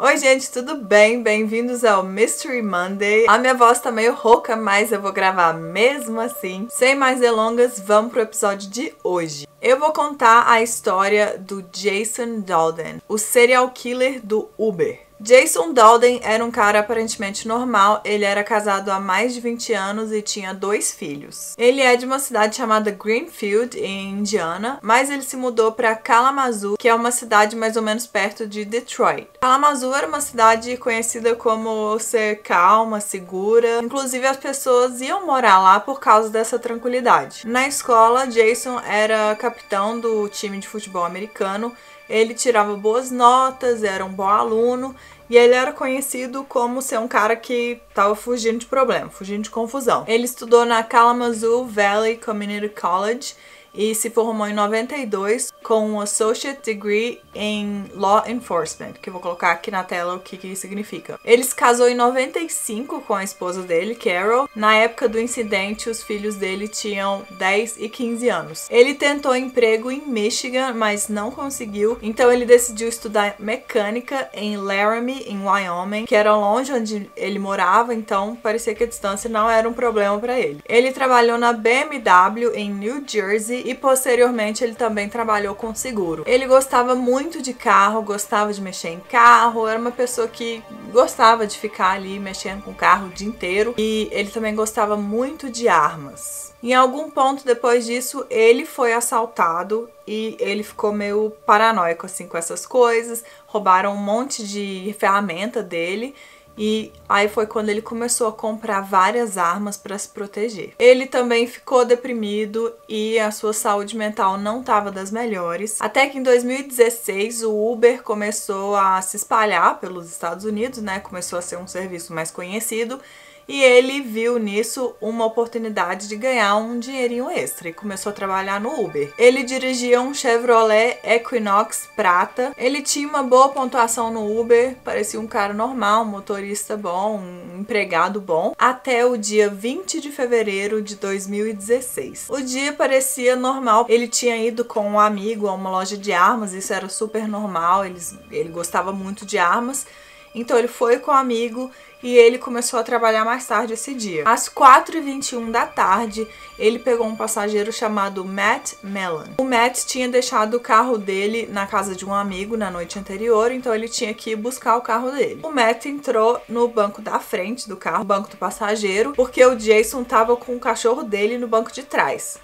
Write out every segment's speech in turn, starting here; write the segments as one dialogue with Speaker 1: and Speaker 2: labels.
Speaker 1: Oi gente, tudo bem? Bem-vindos ao Mystery Monday. A minha voz tá meio rouca, mas eu vou gravar mesmo assim. Sem mais delongas, vamos pro episódio de hoje. Eu vou contar a história do Jason Dalden, o serial killer do Uber. Jason Dalden era um cara aparentemente normal, ele era casado há mais de 20 anos e tinha 2 filhos. Ele é de uma cidade chamada Greenfield, em Indiana, mas ele se mudou para Kalamazoo, que é uma cidade mais ou menos perto de Detroit. Kalamazoo era uma cidade conhecida como ser calma, segura, inclusive as pessoas iam morar lá por causa dessa tranquilidade. Na escola, Jason era capitão do time de futebol americano. Ele tirava boas notas, era um bom aluno e ele era conhecido como ser um cara que estava fugindo de problema, fugindo de confusão. Ele estudou na Kalamazoo Valley Community College e se formou em 92 com um Associate Degree em Law Enforcement, que eu vou colocar aqui na tela o que isso significa. Ele se casou em 95 com a esposa dele, Carol. Na época do incidente, os filhos dele tinham 10 e 15 anos. Ele tentou emprego em Michigan, mas não conseguiu, então ele decidiu estudar mecânica em Laramie, em Wyoming, que era longe onde ele morava, então parecia que a distância não era um problema para ele. Ele trabalhou na BMW em New Jersey e posteriormente ele também trabalhou com seguro. Ele gostava muito de carro, gostava de mexer em carro, era uma pessoa que gostava de ficar ali mexendo com o carro o dia inteiro e ele também gostava muito de armas. Em algum ponto depois disso, ele foi assaltado e ele ficou meio paranoico assim com essas coisas, roubaram um monte de ferramenta dele. E aí foi quando ele começou a comprar várias armas para se proteger. Ele também ficou deprimido e a sua saúde mental não estava das melhores. Até que em 2016 o Uber começou a se espalhar pelos Estados Unidos, né? Começou a ser um serviço mais conhecido. E ele viu nisso uma oportunidade de ganhar um dinheirinho extra e começou a trabalhar no Uber. Ele dirigia um Chevrolet Equinox prata. Ele tinha uma boa pontuação no Uber, parecia um cara normal, um motorista bom, um empregado bom, até o dia 20 de fevereiro de 2016. O dia parecia normal. Ele tinha ido com um amigo a uma loja de armas, isso era super normal, ele gostava muito de armas. Então ele foi com o amigo e ele começou a trabalhar mais tarde esse dia. Às 4h21 da tarde, ele pegou um passageiro chamado Matt Mellon. O Matt tinha deixado o carro dele na casa de um amigo na noite anterior, então ele tinha que ir buscar o carro dele. O Matt entrou no banco da frente do carro, banco do passageiro, porque o Jason estava com o cachorro dele no banco de trás.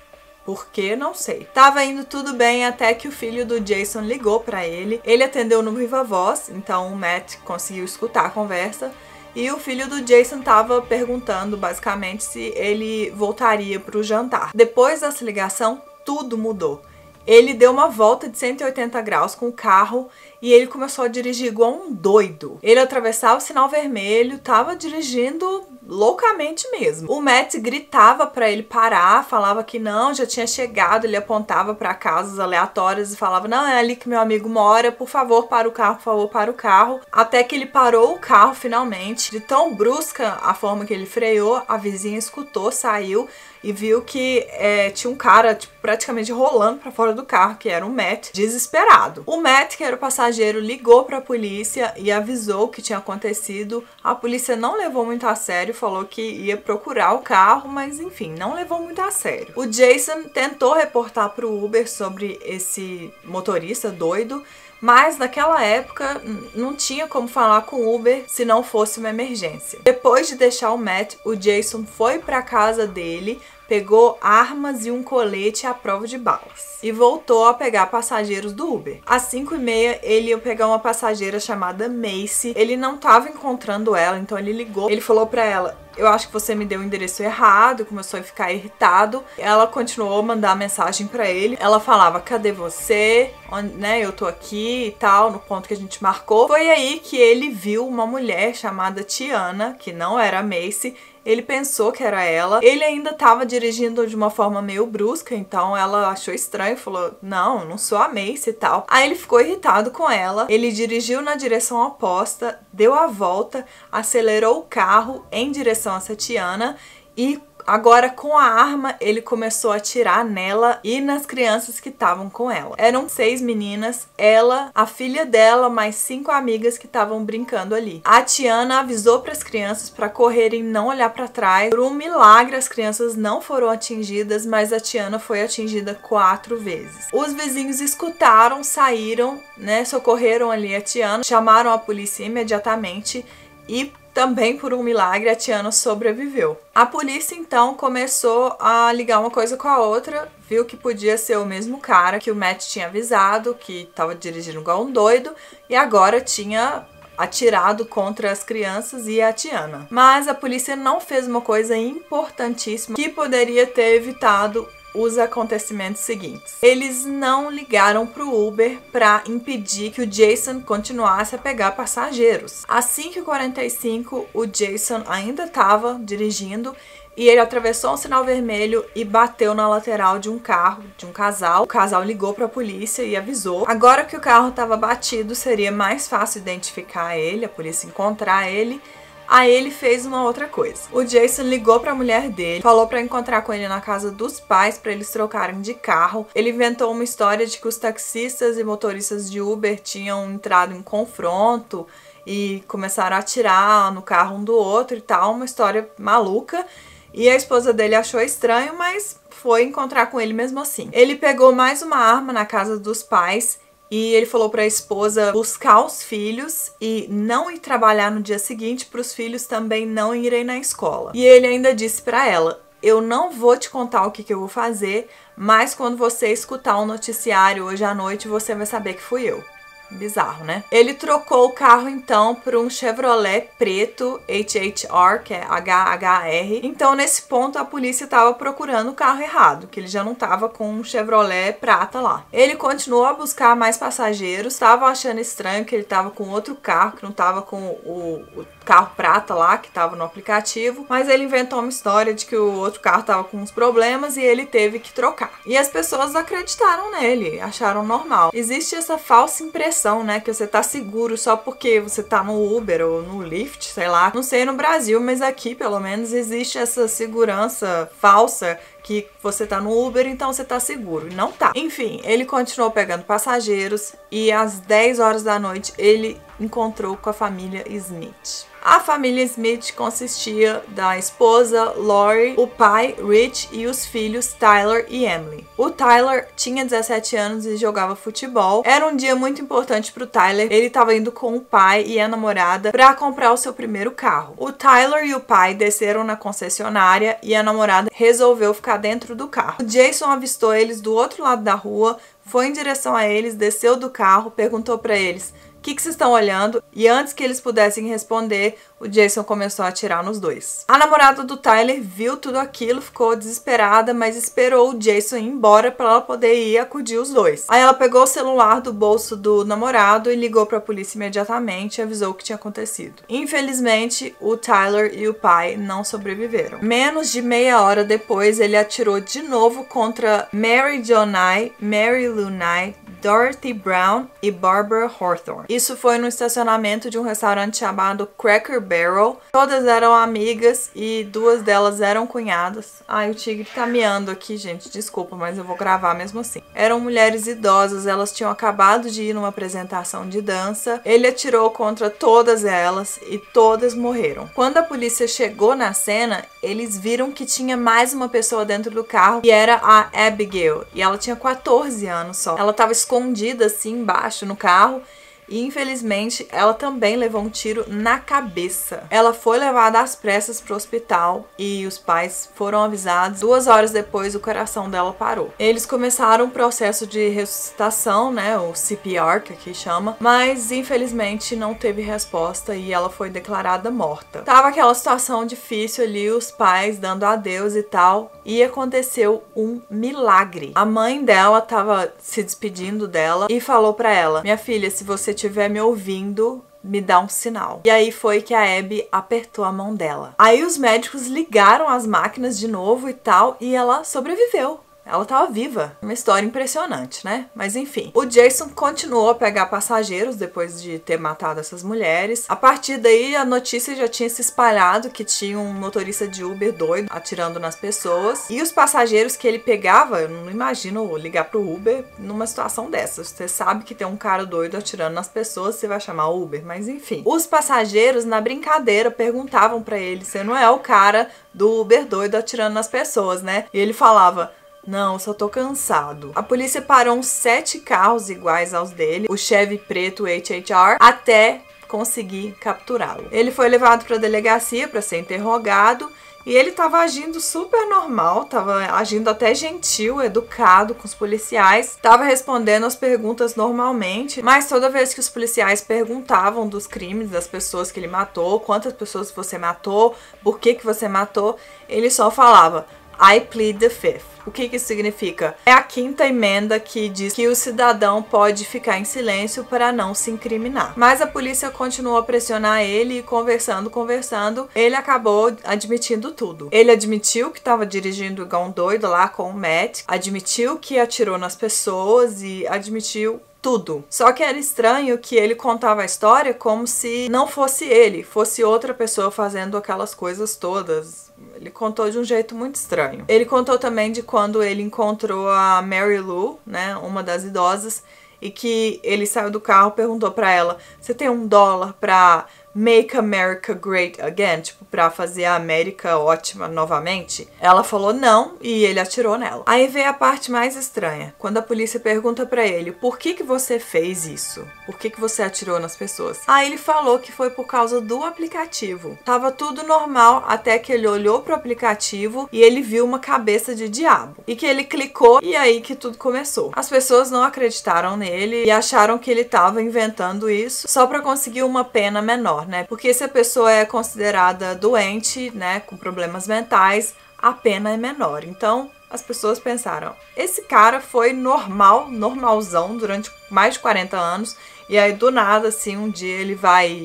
Speaker 1: Por quê? Não sei. Tava indo tudo bem até que o filho do Jason ligou pra ele. Ele atendeu no viva voz, então o Matt conseguiu escutar a conversa. E o filho do Jason tava perguntando basicamente se ele voltaria pro jantar. Depois dessa ligação, tudo mudou. Ele deu uma volta de 180 graus com o carro e ele começou a dirigir igual um doido. Ele atravessava o sinal vermelho, tava dirigindo loucamente mesmo. O Matt gritava pra ele parar, falava que não, já tinha chegado, ele apontava pra casas aleatórias e falava, não, é ali que meu amigo mora, por favor, para o carro, por favor, para o carro. Até que ele parou o carro finalmente. De tão brusca a forma que ele freou, a vizinha escutou, saiu e viu que tinha um cara praticamente rolando pra fora do carro, que era o Matt, desesperado. O Matt, que era o passageiro, ligou pra polícia e avisou o que tinha acontecido. A polícia não levou muito a sério, falou que ia procurar o carro, mas enfim, não levou muito a sério. O Jason tentou reportar pro Uber sobre esse motorista doido, mas naquela época não tinha como falar com o Uber se não fosse uma emergência. Depois de deixar o Matt, o Jason foi para casa dele, pegou armas e um colete à prova de balas e voltou a pegar passageiros do Uber. Às 5h30 ele ia pegar uma passageira chamada Macy. Ele não estava encontrando ela, então ele ligou. Ele falou para ela, eu acho que você me deu o endereço errado, começou a ficar irritado. Ela continuou a mandar mensagem pra ele. Ela falava, cadê você? Né, eu tô aqui e tal, no ponto que a gente marcou. Foi aí que ele viu uma mulher chamada Tiana, que não era a Macy. Ele pensou que era ela. Ele ainda tava dirigindo de uma forma meio brusca, então ela achou estranho, falou, não, não sou a Macy e tal. Aí ele ficou irritado com ela. Ele dirigiu na direção oposta, deu a volta, acelerou o carro em direção a essa Tiana e Agora, com a arma, ele começou a atirar nela e nas crianças que estavam com ela. Eram 6 meninas, ela, a filha dela, mais 5 amigas que estavam brincando ali. A Tiana avisou para as crianças para correrem, não olhar para trás. Por um milagre, as crianças não foram atingidas, mas a Tiana foi atingida 4 vezes. Os vizinhos escutaram, saíram, né, socorreram ali a Tiana, chamaram a polícia imediatamente e também, por um milagre, a Tiana sobreviveu. A polícia, então, começou a ligar uma coisa com a outra, viu que podia ser o mesmo cara que o Matt tinha avisado, que estava dirigindo igual um doido, e agora tinha atirado contra as crianças e a Tiana. Mas a polícia não fez uma coisa importantíssima que poderia ter evitado os acontecimentos seguintes. Eles não ligaram pro Uber para impedir que o Jason continuasse a pegar passageiros. Às 5h45, o Jason ainda estava dirigindo e ele atravessou um sinal vermelho e bateu na lateral de um carro, de um casal. O casal ligou para a polícia e avisou. Agora que o carro estava batido, seria mais fácil identificar ele, a polícia encontrar ele. Aí ele fez uma outra coisa. O Jason ligou para a mulher dele, falou para encontrar com ele na casa dos pais para eles trocarem de carro. Ele inventou uma história de que os taxistas e motoristas de Uber tinham entrado em confronto e começaram a atirar no carro um do outro e tal, uma história maluca. E a esposa dele achou estranho, mas foi encontrar com ele mesmo assim. Ele pegou mais uma arma na casa dos pais e ele falou para a esposa buscar os filhos e não ir trabalhar no dia seguinte para os filhos também não irem na escola. E ele ainda disse para ela: eu não vou te contar o que eu vou fazer, mas quando você escutar um noticiário hoje à noite, você vai saber que fui eu. Bizarro, né? Ele trocou o carro, então, por um Chevrolet preto, HHR, que é HHR. Então, nesse ponto, a polícia estava procurando o carro errado, que ele já não estava com um Chevrolet prata lá. Ele continuou a buscar mais passageiros, estava achando estranho que ele estava com outro carro, que não estava com o carro prata lá, que estava no aplicativo, mas ele inventou uma história de que o outro carro estava com uns problemas e ele teve que trocar. E as pessoas acreditaram nele, acharam normal. Existe essa falsa impressão, né, que você tá seguro só porque você tá no Uber ou no Lyft, sei lá. Não sei no Brasil, mas aqui, pelo menos, existe essa segurança falsa que você tá no Uber, então você tá seguro. E não tá. Enfim, ele continuou pegando passageiros e às 10 horas da noite ele encontrou com a família Smith. A família Smith consistia da esposa, Lori, o pai, Rich, e os filhos, Tyler e Emily. O Tyler tinha 17 anos e jogava futebol. Era um dia muito importante pro Tyler. Ele estava indo com o pai e a namorada para comprar o seu primeiro carro. O Tyler e o pai desceram na concessionária e a namorada resolveu ficar dentro do carro. O Jason avistou eles do outro lado da rua, foi em direção a eles, desceu do carro, perguntou para eles: o que vocês estão olhando? E antes que eles pudessem responder, o Jason começou a atirar nos dois. A namorada do Tyler viu tudo aquilo, ficou desesperada, mas esperou o Jason ir embora para ela poder ir acudir os dois. Aí ela pegou o celular do bolso do namorado e ligou para a polícia imediatamente e avisou o que tinha acontecido. Infelizmente, o Tyler e o pai não sobreviveram. Menos de meia hora depois, ele atirou de novo contra Mary Jo Nye, Mary Lou Nye, Dorothy Brown e Barbara Hawthorne. Isso foi no estacionamento de um restaurante chamado Cracker Barrel. Todas eram amigas e 2 delas eram cunhadas. Ai, o tigre tá miando aqui, gente. Desculpa, mas eu vou gravar mesmo assim. Eram mulheres idosas, elas tinham acabado de ir numa apresentação de dança. Ele atirou contra todas elas e todas morreram. Quando a polícia chegou na cena, eles viram que tinha mais uma pessoa dentro do carro, que era a Abigail. E ela tinha 14 anos só. Ela estava escondida assim embaixo no carro. E infelizmente ela também levou um tiro na cabeça. Ela foi levada às pressas para o hospital e os pais foram avisados. 2 horas depois o coração dela parou. Eles começaram um processo de ressuscitação, né, o CPR que aqui chama, mas infelizmente não teve resposta e ela foi declarada morta. Tava aquela situação difícil ali, os pais dando adeus e tal, e aconteceu um milagre. A mãe dela tava se despedindo dela e falou para ela: minha filha, se você estiver me ouvindo, me dá um sinal. E aí foi que a Abby apertou a mão dela. Aí os médicos ligaram as máquinas de novo e tal, e ela sobreviveu. Ela tava viva. Uma história impressionante, né? Mas enfim. O Jason continuou a pegar passageiros depois de ter matado essas mulheres. A partir daí, a notícia já tinha se espalhado que tinha um motorista de Uber doido atirando nas pessoas. E os passageiros que ele pegava, eu não imagino ligar pro Uber numa situação dessas. Você sabe que tem um cara doido atirando nas pessoas, você vai chamar Uber, mas enfim. Os passageiros, na brincadeira, perguntavam pra ele: você não é o cara do Uber doido atirando nas pessoas, né? E ele falava: não, só tô cansado. A polícia parou uns 7 carros iguais aos dele, o Chevy preto HHR, até conseguir capturá-lo. Ele foi levado para a delegacia para ser interrogado e ele tava agindo super normal, tava agindo até gentil, educado com os policiais, tava respondendo as perguntas normalmente, mas toda vez que os policiais perguntavam dos crimes das pessoas que ele matou, quantas pessoas você matou, por que você matou, ele só falava: I plead the fifth. O que isso significa? É a 5ª emenda que diz que o cidadão pode ficar em silêncio para não se incriminar. Mas a polícia continuou a pressionar ele e conversando, ele acabou admitindo tudo. Ele admitiu que estava dirigindo igual um doido lá com o Matt, admitiu que atirou nas pessoas e admitiu tudo. Só que era estranho que ele contava a história como se não fosse ele, fosse outra pessoa fazendo aquelas coisas todas. Ele contou de um jeito muito estranho. Ele contou também de quando ele encontrou a Mary Lou, né, uma das idosas, e que ele saiu do carro, perguntou pra ela: você tem $1 pra Make America Great Again? Tipo, pra fazer a América ótima novamente? Ela falou não e ele atirou nela. Aí veio a parte mais estranha, quando a polícia pergunta pra ele: por que você fez isso? Por que você atirou nas pessoas? Aí ele falou que foi por causa do aplicativo. Tava tudo normal até que ele olhou pro aplicativo e ele viu uma cabeça de diabo. E que ele clicou e aí que tudo começou. As pessoas não acreditaram nele e acharam que ele tava inventando isso só pra conseguir uma pena menor, né? Porque se a pessoa é considerada doente, né, com problemas mentais, a pena é menor. Então, as pessoas pensaram: esse cara foi normalzão durante mais de 40 anos, e aí do nada, assim, um dia ele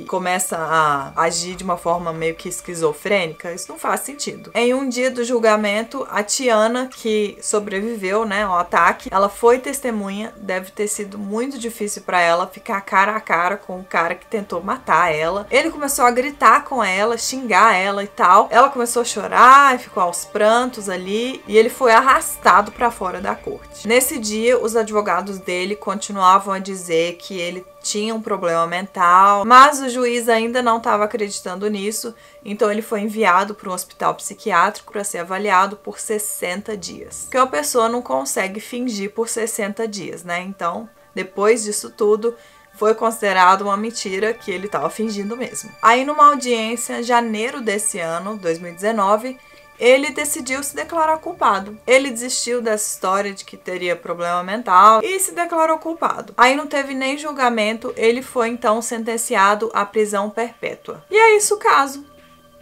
Speaker 1: começa a agir de uma forma meio que esquizofrênica. Isso não faz sentido. Em um dia do julgamento, a Tiana, que sobreviveu, né, ao ataque, ela foi testemunha. Deve ter sido muito difícil pra ela ficar cara a cara com o cara que tentou matar ela. Ele começou a gritar com ela, xingar ela e tal. Ela começou a chorar e ficou aos prantos ali, e ele foi arrastado pra fora da corte. Nesse dia, os advogados dele continuavam a dizer que ele tinha um problema mental, mas o juiz ainda não estava acreditando nisso, então ele foi enviado para um hospital psiquiátrico para ser avaliado por 60 dias. Porque uma pessoa não consegue fingir por 60 dias, né? Então, depois disso tudo, foi considerado uma mentira que ele estava fingindo mesmo. Aí, numa audiência em janeiro desse ano, 2019, ele decidiu se declarar culpado. Ele desistiu dessa história de que teria problema mental e se declarou culpado. Aí não teve nem julgamento, ele foi então sentenciado à prisão perpétua. E é isso o caso.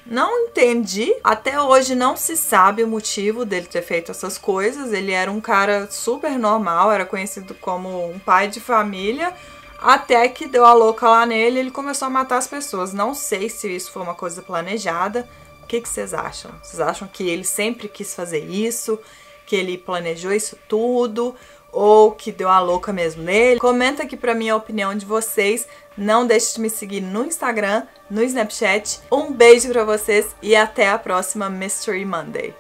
Speaker 1: Não entendi, até hoje não se sabe o motivo dele ter feito essas coisas. Ele era um cara super normal, era conhecido como um pai de família, até que deu a louca lá nele e ele começou a matar as pessoas. Não sei se isso foi uma coisa planejada. O que vocês acham? Vocês acham que ele sempre quis fazer isso? Que ele planejou isso tudo? Ou que deu a louca mesmo nele? Comenta aqui pra mim a opinião de vocês. Não deixe de me seguir no Instagram, no Snapchat. Um beijo pra vocês e até a próxima Mystery Monday.